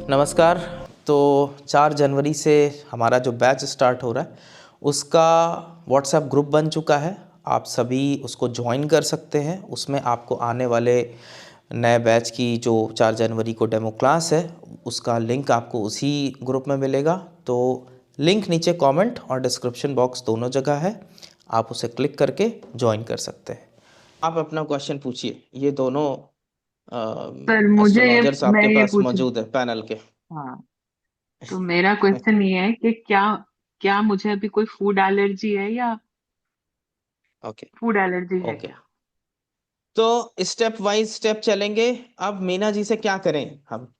नमस्कार। तो 4 जनवरी से हमारा जो बैच स्टार्ट हो रहा है उसका व्हाट्सएप ग्रुप बन चुका है। आप सभी उसको ज्वाइन कर सकते हैं। उसमें आपको आने वाले नए बैच की जो 4 जनवरी को डेमो क्लास है उसका लिंक आपको उसी ग्रुप में मिलेगा। तो लिंक नीचे कमेंट और डिस्क्रिप्शन बॉक्स दोनों जगह है, आप उसे क्लिक करके ज्वाइन कर सकते हैं। आप अपना क्वेश्चन पूछिए। ये दोनों सर मुझे एस्ट्रोलॉजर्स मैं आपके ये पास पूछ मौजूद है पैनल के। हाँ, तो मेरा क्वेश्चन ये है कि क्या क्या मुझे अभी कोई फूड एलर्जी है या ओके फूड एलर्जी है ओके, क्या? तो स्टेप वाइज स्टेप चलेंगे। अब मीना जी से क्या करें हम?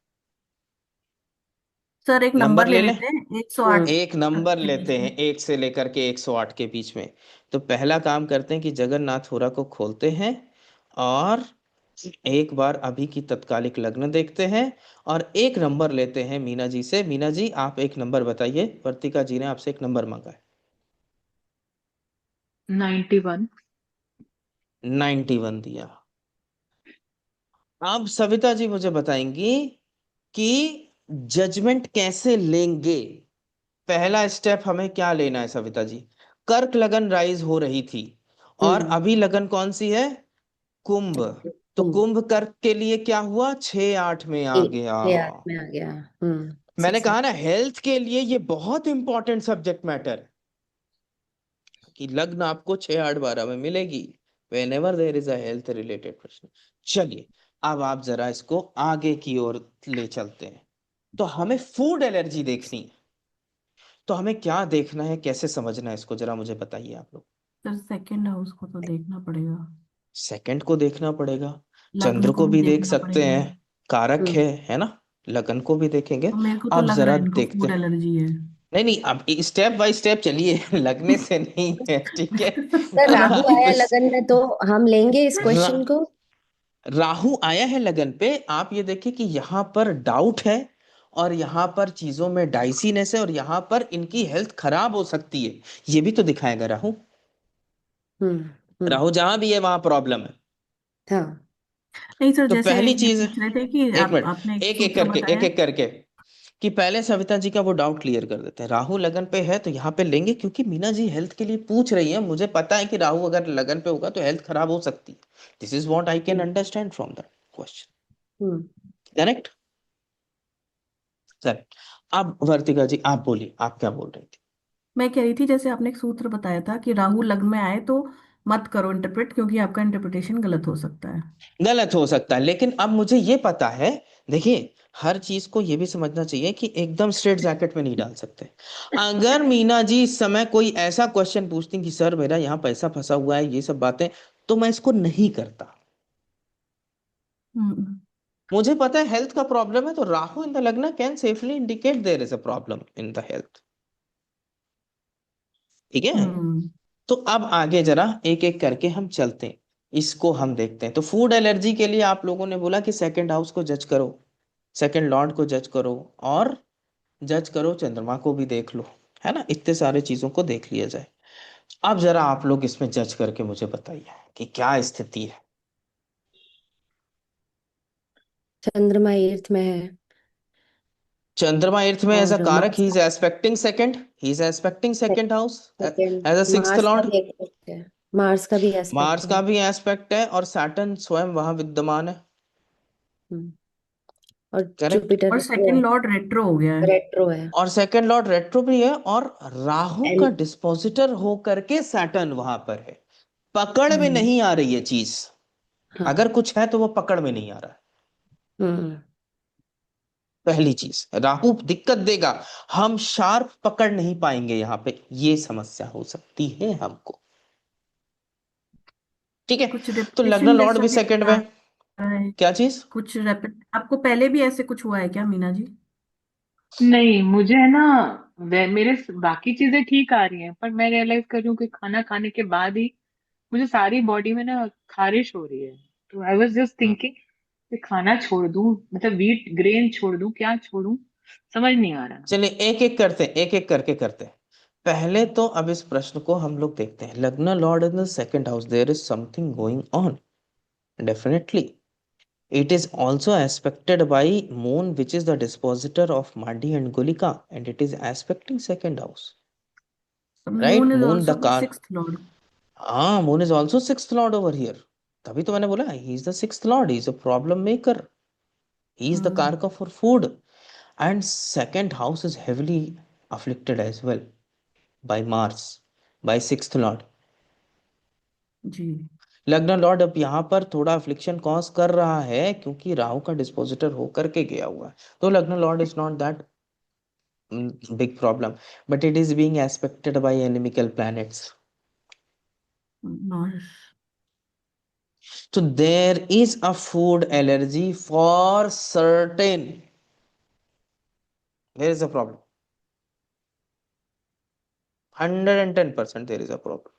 सर एक नंबर नंबर ले ले लें। लेते हैं 108 एक नंबर के बीच लेते हैं में। 1 से लेकर के 108 के बीच में। तो पहला काम करते हैं कि जगन्नाथ होरा को खोलते हैं और एक बार अभी की तत्कालिक लग्न देखते हैं और एक नंबर लेते हैं मीना जी से। मीना जी आप एक नंबर बताइए, वर्तिका जी ने आपसे एक नंबर मांगा है। 91। 91 दिया। अब सविता जी मुझे बताएंगी कि जजमेंट कैसे लेंगे। पहला स्टेप हमें क्या लेना है सविता जी? कर्क लगन राइज हो रही थी और हम्म। अभी लगन कौन सी है? कुंभ। तो तुम कुंभ कर्क के लिए क्या हुआ? 6-8 में आ एक गया। 6-8 में आ गया। मैंने 6-7। कहा ना हेल्थ के लिए ये बहुत इंपॉर्टेंट सब्जेक्ट मैटर है कि लग्न आपको 6-8-12 में मिलेगी when ever there is a health related प्रश्न। चलिए अब आप जरा इसको आगे की ओर ले चलते हैं। तो हमें फूड एलर्जी देखनी है। तो हमें क्या देखना है, कैसे समझना है इसको, जरा मुझे बताइए आप लोग। सर सेकंड हाउस को तो देखना पड़ेगा, सेकंड को देखना पड़ेगा, लग्न चंद्र को को भी भी देख देखना सकते पड़ेगा। हैं, कारक हम्म। है ना। लगन को भी देखेंगे। तो मेरे को तो अब लग रहा जरा है इनको देखते फूड हैं। एलर्जी है। नहीं नहीं, अब स्टेप बाय स्टेप चलिए लगने से नहीं है, ठीक है। सर राहु आप आया लगन में तो हम लेंगे इस रा, क्वेश्चन को। राहु आया है लगन पे। आप ये देखिए कि यहाँ पर डाउट है और यहाँ पर चीजों में डाइसीनेस है और यहाँ पर इनकी हेल्थ खराब हो सकती है। ये भी तो दिखाएगा राहु। हम्म। हम्म। राहु जहां भी है वहां प्रॉब्लम है। हाँ। नहीं सर, तो जैसे पहली ये चीज, पूछ रहे थे कि एक मिनट, आपने एक एक एक सूत्र करके एक बताया। एक करके कि पहले सविता जी का वो डाउट क्लियर कर देते हैं। राहु लगन पे है तो यहाँ पे लेंगे क्योंकि मीना जी हेल्थ के लिए पूछ रही है। मुझे पता है कि राहु अगर लगन पे होगा तो हेल्थ खराब हो सकती है। This is what I can hmm. Understand from the question. Hmm. Correct sir. अब वर्तिका जी आप बोलिए, आप क्या बोल रही थी? मैं कह रही थी जैसे आपने एक सूत्र बताया था कि राहु लग्न में आए तो मत करो इंटरप्रेट, क्योंकि आपका इंटरप्रिटेशन गलत हो सकता है। गलत हो सकता है, लेकिन अब मुझे ये पता है। देखिए हर चीज को ये भी समझना चाहिए कि एकदम स्ट्रेट जैकेट में नहीं डाल सकते। अगर मीना जी इस समय कोई ऐसा क्वेश्चन पूछती कि सर मेरा यहाँ पैसा फंसा हुआ है, ये सब बातें, तो मैं इसको नहीं करता। हम्म। मुझे पता है हेल्थ का प्रॉब्लम है, तो Rahu in the lagna can safely indicate there is a problem in the health. ठीक है। हम्म। तो अब आगे जरा एक एक करके हम चलते हैं, इसको हम देखते हैं। तो फूड एलर्जी के लिए आप लोगों ने बोला कि सेकंड हाउस को जज करो, सेकंड लॉर्ड को जज करो और जज करो चंद्रमा को भी देख लो, है ना। इतने सारे चीजों को देख लिया जाए। अब जरा आप लोग इसमें जज करके मुझे बताइए कि क्या स्थिति है। चंद्रमा एर्थ में है चंद्रमा एर्थ में एज अ और कारक मार्स ही का is aspecting second, he is aspecting second house second, as a sixth Mars का लॉर्ड। भी एस्पेक्ट है। मार्स का भी एस्पेक्ट मार्स है। का भी एस्पेक्ट है और सैटर्न स्वयं वहां विद्यमान है। हम्म। और करेक्ट। जुपिटर और वो सेकंड लॉर्ड रेट्रो हो गया है। रेट्रो है। और सेकंड लॉर्ड रेट्रो भी है और राहु एन। का डिस्पोजिटर हो करके सैटर्न वहां पर है। पकड़ में हम्म। नहीं आ रही है चीज। हाँ। अगर कुछ है तो वो पकड़ में नहीं आ रहा है। हम्म। पहली चीज राहु दिक्कत देगा, हम शार्प पकड़ नहीं पाएंगे यहाँ पे, ये समस्या हो सकती है हमको। ठीक है। कुछ तो लग्न रिपीटेशन लॉर्ड जैसा भी भी सेकंड आ में। रहा है। क्या चीज? कुछ रेपिट आपको पहले भी ऐसे कुछ हुआ है क्या मीना जी? नहीं, मुझे है ना, बाकी चीजें ठीक आ रही हैं, पर मैं रियलाइज कर रही हूँ कि खाना खाने के बाद ही मुझे सारी बॉडी में ना खारिश हो रही है। तो I was just hmm, thinking कि खाना छोड़ दूं, मतलब व्हीट ग्रेन छोड़ दूं, क्या छोड़ूं, समझ नहीं आ रहा। चलिए एक एक करते हैं, एक एक करके करते हैं। पहले तो अब इस प्रश्न को हम लोग देखते हैं। Lagna lord in the second house, there is something going on definitely. It is also aspected by moon, which is the dispositor of Mandi and Gulika, and it is aspecting second house, right? Moon is Moon, the also car. Sixth Lord. Ah, moon is also sixth lord over here. तभी तो मैंने बोला he is the sixth lord. He is a problem maker. He is the karka for food. And second house is heavily afflicted as well by Mars, by sixth lord. जी. लग्न Lord अब यहाँ पर थोड़ा affliction cause कर रहा है क्योंकि राहु का डिस्पोजिटर होकर के गया हुआ है. तो लग्न Lord is not that big problem, but it is being aspected by inimical planets. Nice. So there is a food allergy for certain. There is a problem. 110% there is a problem.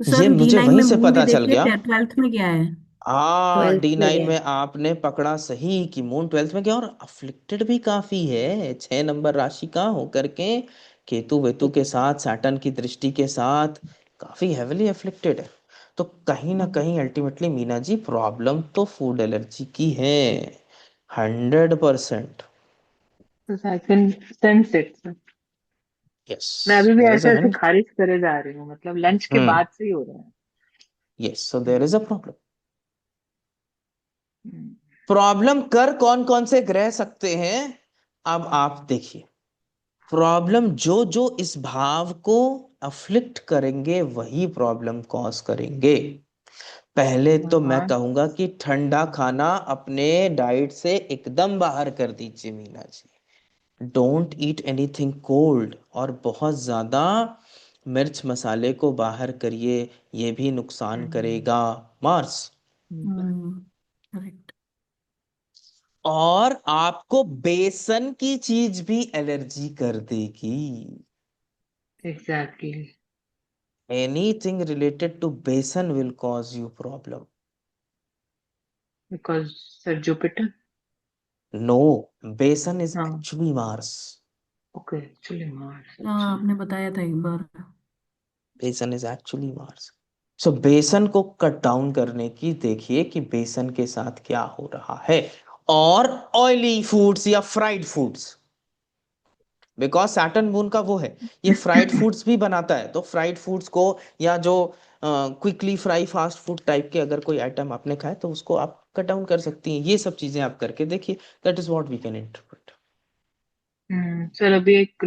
Sir ये D मुझे nine वहीं में से moon भी पता चल देखिए गया. 12th में क्या है. हाँ, 12th में D9 गया. में आपने पकड़ा सही कि मून 12th में गया और अफ्लिक्टेड भी काफी है 6 नंबर राशि का होकर के. केतु वेतु के साथ सैटर्न की दृष्टि के साथ काफी हेविली अफ्लिक्टेड है. तो कहीं ना कहीं अल्टीमेटली मीना जी प्रॉब्लम तो फूड एलर्जी की है 100%. I can sense it. Yes, मैं अभी भी देयर इज ऐसे अ ऐसे हिंट. खारिज करे जा रही हूँ, मतलब लंच के हम्म. बाद से ही हो रहा है. Yes, so there is a problem. Hmm, problem कर कौन कौन से ग्रह सकते हैं? अब आप देखिए, प्रॉब्लम जो जो इस भाव को अफ्लिक्ट करेंगे वही प्रॉब्लम कॉज करेंगे. पहले तो मैं हाँ. कहूंगा कि ठंडा खाना अपने डाइट से एकदम बाहर कर दीजिए Meena ji. Don't eat anything cold, और बहुत ज्यादा मिर्च मसाले को बाहर करिए, ये भी नुकसान करेगा मार्स. करेक्ट. और आपको बेसन की चीज भी एलर्जी कर देगी. Exactly. Anything related to besan will cause you problem. Because sir Jupiter. No, besan is हाँ. actually Mars. Okay, actually Mars. हाँ, अच्छा. आपने बताया था एक बार. बेसन इज एक्चुअली मार्स. सो बेसन को कट डाउन करने की देखिए कि बेसन के साथ क्या हो रहा है. और ऑयली फूड्स या fried foods, because Saturn moon का वो है, ये फ्राइड फूड्स भी बनाता है. तो फ्राइड फूड्स को, या जो quickly fry fast food type के अगर कोई आइटम आपने खाए तो उसको आप कट डाउन कर सकती हैं. ये सब चीजें आप करके देखिए. That is what we can interpret. Sir अभी एक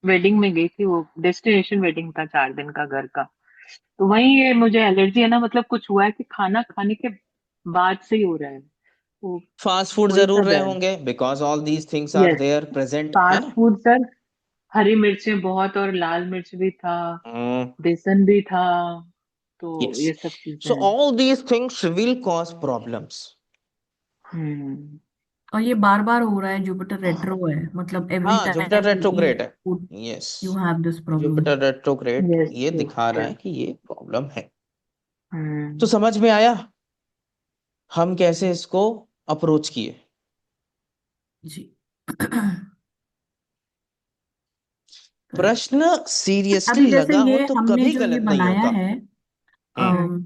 वेडिंग में गई थी, वो डेस्टिनेशन वेडिंग था 4 दिन का घर का. तो वहीं ये मुझे एलर्जी है ना, मतलब कुछ हुआ है कि खाना खाने के बाद से ही हो रहा है. वो फास्ट फूड वही जरूर सब रहे है. होंगे because all these things are yes. There present, है फास्ट ना. Food sir. हरी मिर्चें बहुत, और लाल मिर्च भी था, बेसन भी था. तो यस, ये सब चीजें सो हैं. All these things will cause problems. Hmm. और ये बार बार हो रहा है. जुपिटर रेट्रो है, मतलब एवरी हाँ, जुपिटर टाइम रेट्रोग्रेड है. You yes, you have this problem. Jupiter retrograde yes. ये यस दिखा रहा सर. है कि ये प्रॉब्लम है. तो हम्म. समझ में आया हम कैसे इसको अप्रोच किए. जी. प्रश्न सीरियसली अभी जैसे लगा हो ये तो हमने कभी जो ये गलत नहीं बनाया होगा. है हम्म.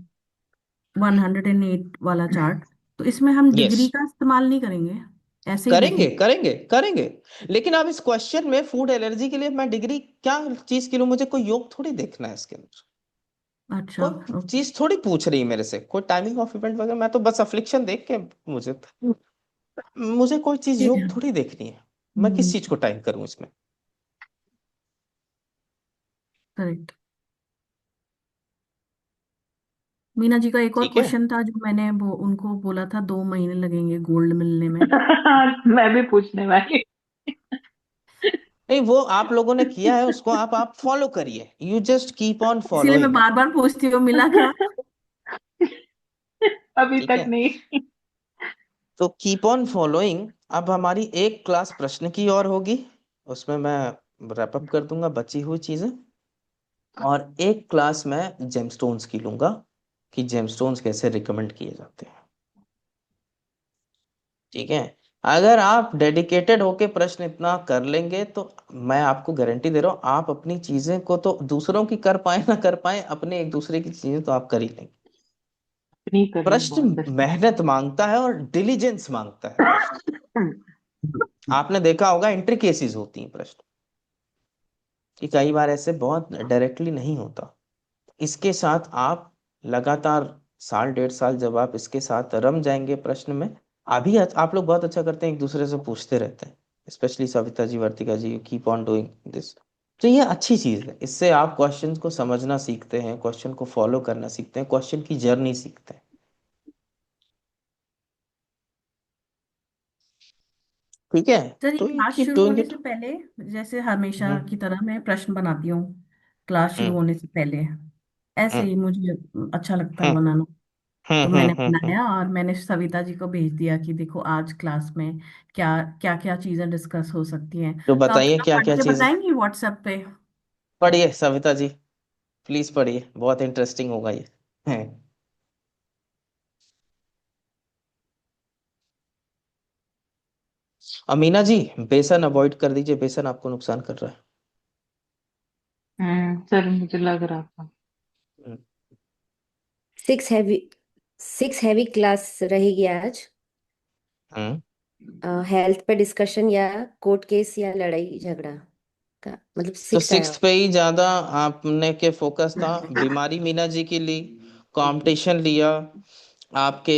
108 वाला चार्ट, तो इसमें हम यस, डिग्री का इस्तेमाल नहीं करेंगे, ऐसे ही करेंगे देखेंगे. करेंगे करेंगे. लेकिन अब इस क्वेश्चन में फूड एलर्जी के लिए मैं डिग्री क्या चीज के लिए, मुझे कोई योग थोड़ी देखना है इसके अंदर. अच्छा. कोई ओके. चीज थोड़ी पूछ रही है मेरे से, कोई टाइमिंग ऑफ इवेंट वगैरह. मैं तो बस अफ्लिक्शन देख के, मुझे मुझे कोई चीज ठीक है. योग थोड़ी देखनी है. मैं किस हम्म. चीज को टाइम करूं इसमें. करेक्ट. मीना जी का एक और ठीक है. क्वेश्चन था जो मैंने वो उनको बोला था 2 महीने लगेंगे गोल्ड मिलने में. मैं भी पूछने वाली. नहीं, वो आप लोगों ने किया है उसको आप फॉलो करिए. यू जस्ट कीप ऑन इसीलिए मैं फॉलोइंग. बार बार पूछती हूँ मिला क्या. अभी ठीक तक है, नहीं. तो कीप ऑन फॉलोइंग. अब हमारी एक क्लास प्रश्न की और होगी, उसमें मैं रैप अप कर दूंगा बची हुई चीजें. और एक क्लास मैं जेमस्टोन्स की लूंगा कि जेमस्टोन्स कैसे रिकमेंड किए जाते हैं. ठीक है. अगर आप डेडिकेटेड होके प्रश्न इतना कर लेंगे तो मैं आपको गारंटी दे रहा हूँ, आप अपनी चीजें को तो दूसरों की कर पाए ना कर पाए, अपने एक दूसरे की चीजें तो आप कर ही लेंगे. नहीं कर रही हूँ प्रश्न बहुत बस। मेहनत मांगता है और डिलीजेंस मांगता है प्रश्न। आपने देखा होगा इंट्रिकेसीज होती हैं प्रश्न कि कई बार ऐसे बहुत डायरेक्टली नहीं होता। इसके साथ आप लगातार साल 1.5 साल जब आप इसके साथ रम जाएंगे प्रश्न में, अभी आप लोग बहुत अच्छा करते हैं, एक दूसरे से पूछते रहते हैं, specially Savita ji, Vartika ji, keep on doing this. तो ये अच्छी चीज है, इससे आप क्वेश्चन को समझना सीखते हैं, क्वेश्चन को फॉलो करना सीखते हैं, क्वेश्चन की जर्नी सीखते हैं। ठीक है। सर, ये तो ये क्लास कीप शुरू डूइंग होने इट। से पहले, जैसे हमेशा की हम्म तरह मैं प्रश्न बनाती हूँ क्लास शुरू हम्म होने से पहले, ऐसे हम्म ही मुझे अच्छा लगता है हम्म बनाना। तो मैंने हम्म। बनाया और मैंने सविता जी को भेज दिया कि देखो आज क्लास में क्या क्या क्या चीजें डिस्कस हो सकती हैं। तो तो आप बताइए थोड़ा क्या पढ़ क्या के चीज है। बताएंगी व्हाट्सएप पे? पढ़िए सविता जी, प्लीज पढ़िए, बहुत इंटरेस्टिंग होगा ये। है। अमीना जी, बेसन अवॉइड कर दीजिए, बेसन आपको नुकसान कर रहा सर मुझे लग रहा था। है। सिक्स हैवी 6 हैवी क्लास रहेगी आज। हम्म। हेल्थ पे डिस्कशन या कोर्ट केस या लड़ाई झगड़ा का, मतलब तो 6 आया। 6th पे ही ज्यादा आपने के फोकस था, बीमारी मीना जी की ली, कंपटीशन लिया, आपके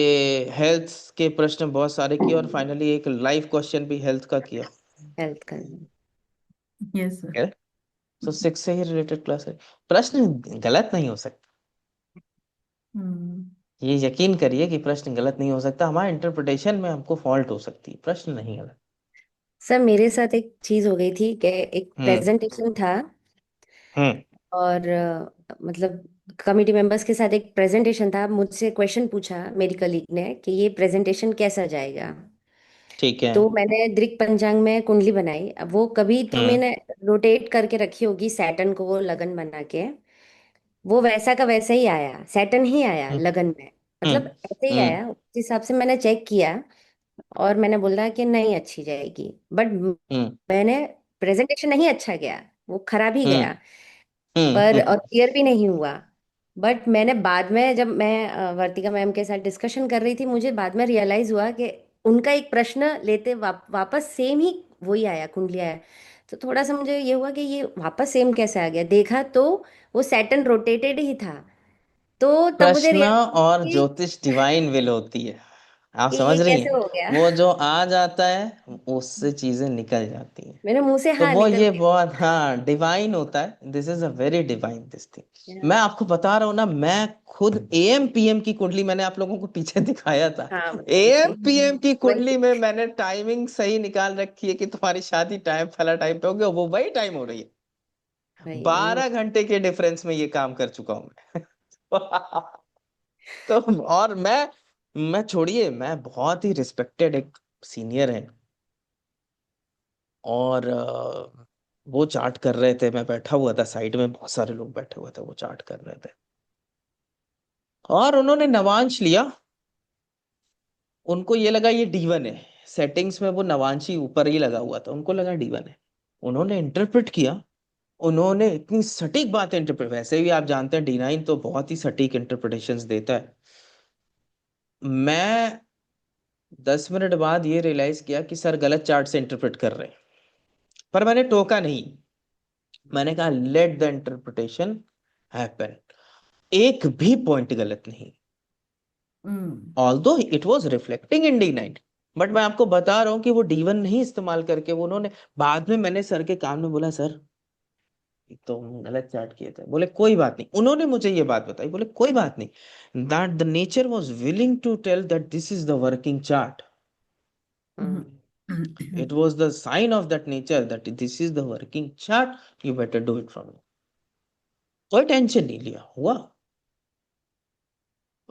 हेल्थ के प्रश्न बहुत सारे किए, और फाइनली एक लाइव क्वेश्चन भी हेल्थ का किया हेल्थ का। Yes sir. है। तो 6 से ही रिलेटेड क्लास है। प्रश्न गलत नहीं हो सकता, हम्म। ये यकीन करिए कि प्रश्न गलत नहीं हो सकता, हमारे इंटरप्रिटेशन में हमको फॉल्ट हो सकती है, प्रश्न नहीं गलत। सर मेरे साथ एक चीज हो गई थी कि एक हम्म प्रेजेंटेशन था, हम्म और मतलब कमिटी मेंबर्स के साथ एक प्रेजेंटेशन था। मुझसे क्वेश्चन पूछा मेरी कलीग ने कि ये प्रेजेंटेशन कैसा जाएगा। ठीक है। तो मैंने दृक पंचांग में कुंडली बनाई। अब वो कभी तो हम्म मैंने रोटेट करके रखी होगी सैटर्न को, वो लगन बना के। वो वैसा का वैसा ही आया, सैटर्न ही आया हम्म लगन में, मतलब हम्म ऐसे ही हम्म आया। उस हिसाब से मैंने चेक किया और मैंने बोला कि नहीं अच्छी जाएगी। बट हम्म मैंने प्रेजेंटेशन नहीं अच्छा गया, वो खराब ही हम्म गया। पर और हम्म क्लियर भी नहीं हुआ। बट मैंने बाद में जब मैं वर्तिका मैम के साथ डिस्कशन कर रही थी, मुझे बाद में रियलाइज हुआ कि उनका एक प्रश्न लेते वापस सेम ही वही आया, कुंडली आया। तो थोड़ा सा मुझे ये हुआ कि ये वापस सेम कैसे आ गया। देखा तो वो सैटर्न रोटेटेड ही था। तो तब मुझे प्रश्न रियलाइज और कि ज्योतिष डिवाइन विल होती है, आप ये समझ रही कैसे हैं। हो गया। वो जो आ जाता है उससे चीजें निकल जाती हैं। मेरे मुंह से तो हाँ वो निकल ये गया। बहुत, हाँ, डिवाइन होता है, this is a very divine this thing. मैं Yeah. आपको बता रहा हूँ ना, मैं खुद एएम पीएम की कुंडली मैंने आप लोगों को पीछे दिखाया था। हाँ बताई एएम थी। पीएम की वही कुंडली में मैंने टाइमिंग सही निकाल रखी है कि तुम्हारी शादी टाइम फला टाइम पे होगी, और वो वही टाइम हो रही है। वही वो। 12 घंटे के डिफरेंस में ये काम कर चुका हूं मैं। तो और मैं छोड़िए, मैं बहुत ही रिस्पेक्टेड एक सीनियर है, और वो चार्ट कर रहे थे, मैं बैठा हुआ था साइड में, बहुत सारे लोग बैठे हुए थे, वो चार्ट कर रहे थे, और उन्होंने नवांश लिया, उनको ये लगा ये D1 है, सेटिंग्स में वो नवांशी ऊपर ही लगा हुआ था, उनको लगा D1 है। उन्होंने इंटरप्रेट किया, उन्होंने इतनी सटीक बात इंटरप्रेट, वैसे भी आप जानते हैं D9 तो बहुत ही सटीक इंटरप्रिटेशंस देता है। मैं 10 मिनट बाद ये रियलाइज किया कि सर गलत चार्ट से इंटरप्रेट कर रहे हैं, पर मैंने टोका नहीं, मैंने कहा लेट द इंटरप्रिटेशन हैपन, एक भी पॉइंट गलत नहीं, hmm. Although it was reflecting in D9। But मैं आपको बता रहा हूं कि वो D1 नहीं इस्तेमाल करके वो उन्होंने, बाद में मैंने सर के कान में बोला, सर एक तो हम गलत चार्ट किए थे, बोले कोई बात नहीं, उन्होंने मुझे ये बात बताई, बोले कोई बात नहीं, that the nature was willing to tell that this is the working chart, hmm, it was the sign of that nature that this is the working chart, you better do it from now। कोई tension नहीं लिया, हुआ।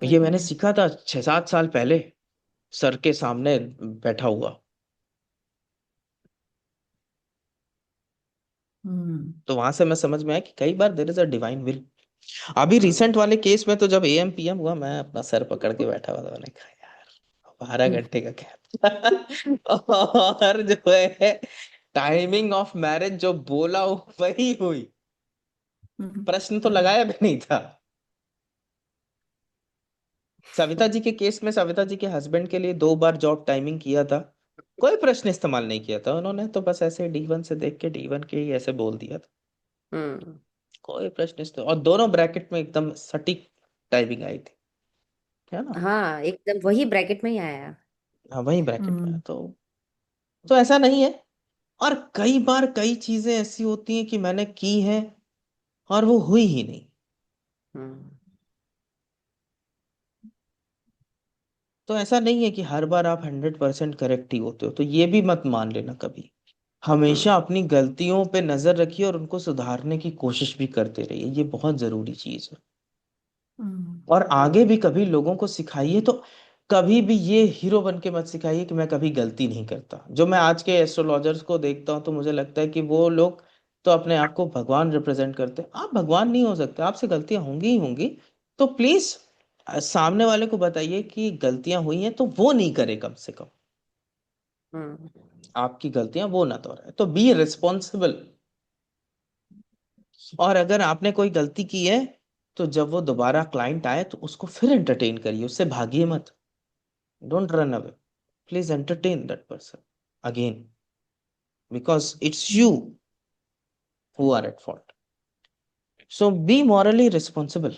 ये वही मैंने है। सीखा था 6-7 साल पहले, सर के सामने बैठा हुआ। हम्म। तो वहां से मैं समझ में आया कि कई बार there is a divine will. अभी रिसेंट वाले केस में तो जब एएम पीएम हुआ, मैं अपना सर पकड़ के बैठा हुआ था, मैंने कहा यार 12 घंटे का गैप। और जो है टाइमिंग ऑफ मैरिज जो बोला वही हुई, प्रश्न तो लगाया भी नहीं था। सविता जी के केस में सविता जी के हस्बैंड के लिए 2 बार जॉब टाइमिंग किया था, कोई प्रश्न इस्तेमाल नहीं किया था उन्होंने, तो बस ऐसे D1 से देख के D1 के ही ऐसे बोल दिया था, हम्म। कोई प्रश्न इस्तेमाल, और दोनों ब्रैकेट में एकदम सटीक टाइमिंग आई थी, है ना। हाँ, एकदम वही ब्रैकेट में ही आया। हाँ वही ब्रैकेट में है, हम्म। तो ऐसा नहीं है। और कई बार कई चीजें ऐसी होती हैं कि मैंने की हैं और वो हुई ही नहीं। हम्म। तो ऐसा नहीं है कि हर बार आप 100% करेक्ट ही होते हो, तो ये भी मत मान लेना कभी। हमेशा हम्म। अपनी गलतियों पे नजर रखिए और उनको सुधारने की कोशिश भी करते रहिए, ये बहुत जरूरी चीज है। हम्म। और आगे हम्म। भी कभी लोगों को सिखाइए तो कभी भी ये हीरो बन के मत सिखाइए कि मैं कभी गलती नहीं करता। जो मैं आज के एस्ट्रोलॉजर्स को देखता हूँ तो मुझे लगता है कि वो लोग तो अपने आप को भगवान रिप्रेजेंट करते हैं। आप भगवान नहीं हो सकते, आपसे गलतियां होंगी ही होंगी। तो प्लीज सामने वाले को बताइए कि गलतियां हुई हैं तो वो नहीं करे, कम से कम हम्म। आपकी गलतियां वो ना दोहराए, तो बी रिस्पॉन्सिबल। और अगर आपने कोई गलती की है तो जब वो दोबारा क्लाइंट आए तो उसको फिर एंटरटेन करिए, उससे भागिए मत। Don't run away, please entertain that person again, because it's you who are at fault. So be morally responsible.